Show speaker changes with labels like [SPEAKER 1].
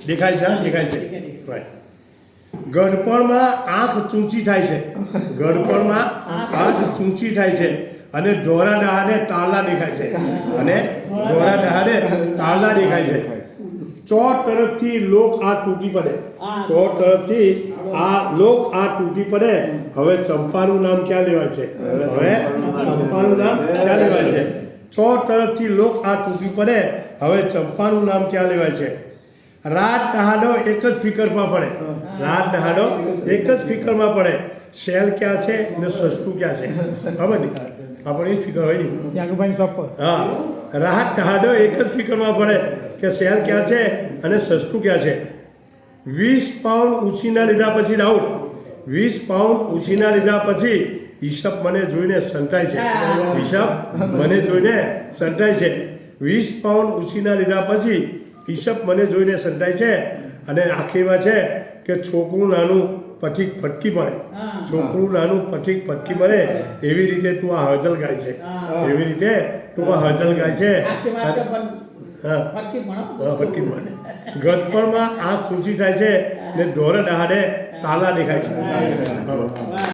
[SPEAKER 1] દેખાય છે, દેખાય છે. રાઈટ. ગડપણમાં આંખ ચૂંચી થાય છે. ગડપણમાં આંખ ચૂંચી થાય છે અને ધોળા દહાડે તાળલા દેખાય છે. અને ધોળા દહાડે તાળલા દેખાય છે. ચોર તરફથી લોક આ તૂટી પડે. ચોર તરફથી આ લોક આ તૂટી પડે. હવે ચંપાનું નામ ક્યાં લેવાય છે? હવે ચંપાનું નામ ક્યાં લેવાય છે? ચોર તરફથી લોક આ તૂટી પડે. હવે ચંપાનું નામ ક્યાં લેવાય છે? રાત દહાડો એક જ ફિકરમાં પડે. રાત દહાડો એક જ ફિકરમાં પડે. શેલ ક્યાં છે ને સસ્તું ક્યાં છે? ખબર નહીં, આપણે એ જ ફિકર હોય નહીં. હા, રાત દહાડો એક જ ફિકરમાં પડે કે શેલ ક્યાં છે અને સસ્તું ક્યાં છે. 20 પાઉન્ડ ઉછીના લીધા પછી ડાઉટ. 20 પાઉન્ડ ઉછીના લીધા પછી હિસાબ મને જોઈને સંતાય છે. હિસાબ મને જોઈને સંતાય છે. 20 પાઉન્ડ ઉછીના લીધા પછી હિસાબ મને જોઈને સંતાય છે. અને આખરીમાં છે કે છોકરું નાનું પછી ફટકી મળે. છોકરું નાનું પછી ફટકી મળે. એવી રીતે તું આ હજલ ગાય છે. એવી રીતે તું આ હજલ ગાય છે. હા, ફટકી મળે. ગદપણમાં આંખ સૂચી થાય છે ને ધોળે દહાડે તાલા દેખાય છે.